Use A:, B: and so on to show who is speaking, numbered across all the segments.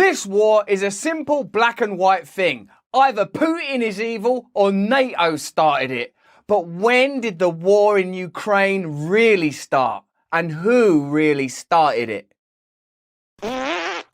A: This war is a simple black and white thing. Either Putin is evil or NATO started it. But when did the war in Ukraine really start? And who really started it?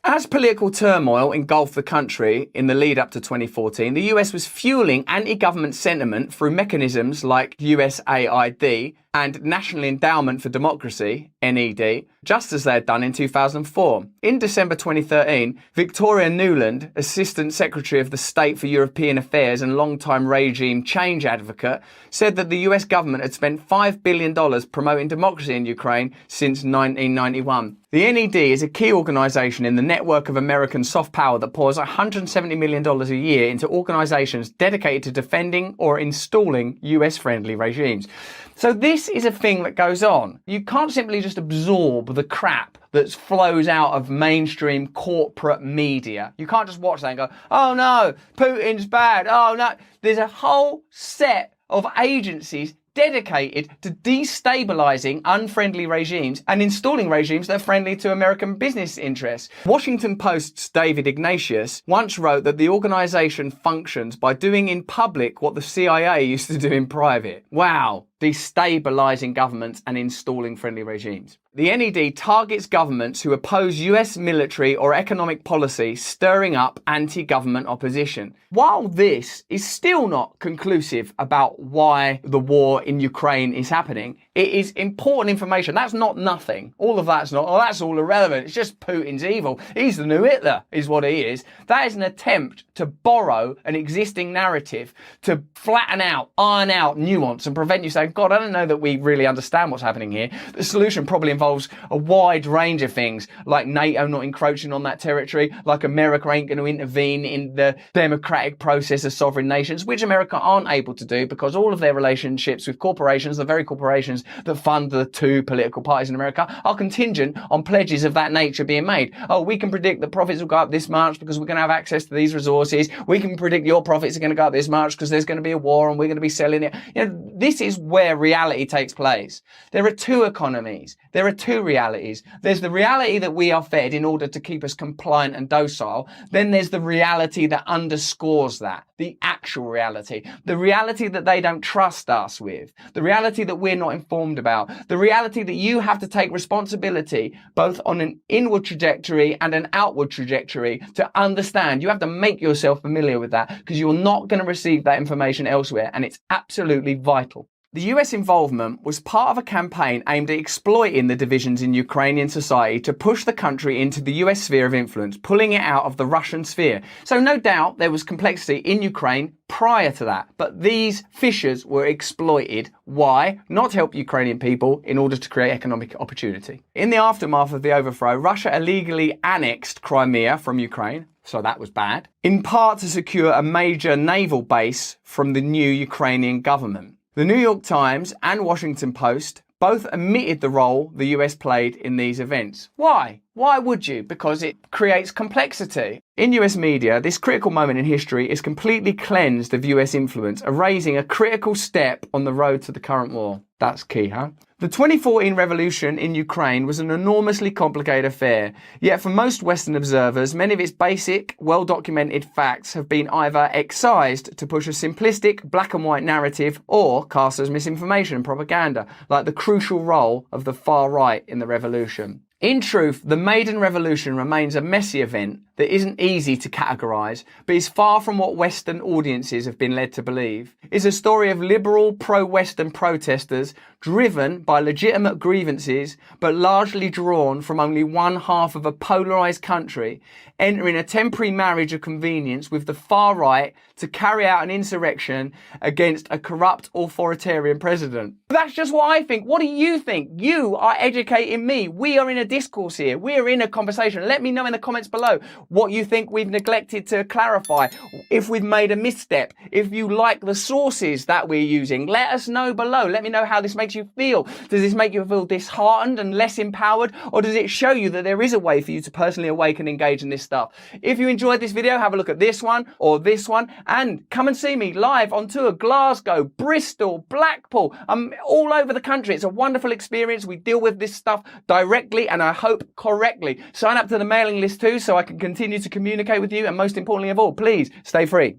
A: As political turmoil engulfed the country in the lead up to 2014, the US was fueling anti-government sentiment through mechanisms like USAID and National Endowment for Democracy, NED, just as they had done in 2004. In December 2013, Victoria Nuland, Assistant Secretary of the State for European Affairs and long-time regime change advocate, said that the US government had spent $5 billion promoting democracy in Ukraine since 1991. The NED is a key organisation in the network of American soft power that pours $170 million a year into organisations dedicated to defending or installing US-friendly regimes. So this is a thing that goes on. You can't simply just absorb the crap that flows out of mainstream corporate media. You can't just watch that and go, oh no, Putin's bad, oh no. There's a whole set of agencies dedicated to destabilizing unfriendly regimes and installing regimes that are friendly to American business interests. Washington Post's David Ignatius once wrote that the organization functions by doing in public what the CIA used to do in private. Wow, destabilizing governments and installing friendly regimes. The NED targets governments who oppose US military or economic policy, stirring up anti-government opposition. While this is still not conclusive about why the war in Ukraine is happening, it is important information. That's not nothing. All of that's not, that's all irrelevant. It's just Putin's evil. He's the new Hitler, is what he is. That is an attempt to borrow an existing narrative, to flatten out, iron out nuance and prevent you saying, God, I don't know that we really understand what's happening here. The solution probably involves a wide range of things, like NATO not encroaching on that territory, like America ain't going to intervene in the democratic process of sovereign nations, which America aren't able to do because all of their relationships with corporations, the very corporations that fund the two political parties in America, are contingent on pledges of that nature being made. Oh, we can predict that profits will go up this much because we're going to have access to these resources. We can predict your profits are going to go up this much because there's going to be a war and we're going to be selling it. You know, this is where reality takes place. There are two economies. There are two realities. There's the reality that we are fed in order to keep us compliant and docile. Then there's the reality that underscores that, the actual reality, the reality that they don't trust us with, the reality that we're not informed about, the reality that you have to take responsibility both on an inward trajectory and an outward trajectory to understand. You have to make yourself familiar with that because you're not going to receive that information elsewhere, and it's absolutely vital. The US involvement was part of a campaign aimed at exploiting the divisions in Ukrainian society to push the country into the US sphere of influence, pulling it out of the Russian sphere. So no doubt there was complexity in Ukraine prior to that, but these fissures were exploited. Why? Not to help Ukrainian people, in order to create economic opportunity. In the aftermath of the overthrow, Russia illegally annexed Crimea from Ukraine. So that was bad. In part to secure a major naval base from the new Ukrainian government. The New York Times and Washington Post both admitted the role the US played in these events. Why? Why would you? Because it creates complexity. In US media, this critical moment in history is completely cleansed of US influence, erasing a critical step on the road to the current war. That's key, huh? The 2014 revolution in Ukraine was an enormously complicated affair, yet for most Western observers, many of its basic, well-documented facts have been either excised to push a simplistic black and white narrative or cast as misinformation and propaganda, like the crucial role of the far right in the revolution. In truth, the Maidan Revolution remains a messy event that isn't easy to categorise, but is far from what Western audiences have been led to believe. It's a story of liberal, pro-Western protesters driven by legitimate grievances, but largely drawn from only one half of a polarised country, entering a temporary marriage of convenience with the far right to carry out an insurrection against a corrupt authoritarian president. That's just what I think. What do you think? You are educating me. We are in a discourse here. We are in a conversation. Let me know in the comments below what you think we've neglected to clarify, if we've made a misstep, if you like the sources that we're using. Let us know below. Let me know how this makes you feel. Does this make you feel disheartened and less empowered, or does it show you that there is a way for you to personally awake and engage in this stuff? If you enjoyed this video, have a look at this one or this one, and come and see me live on tour, Glasgow, Bristol, Blackpool. I'm all over the country. It's a wonderful experience. We deal with this stuff directly and I hope correctly. Sign up to the mailing list too so I can continue continue to communicate with you, and most importantly of all, please stay free.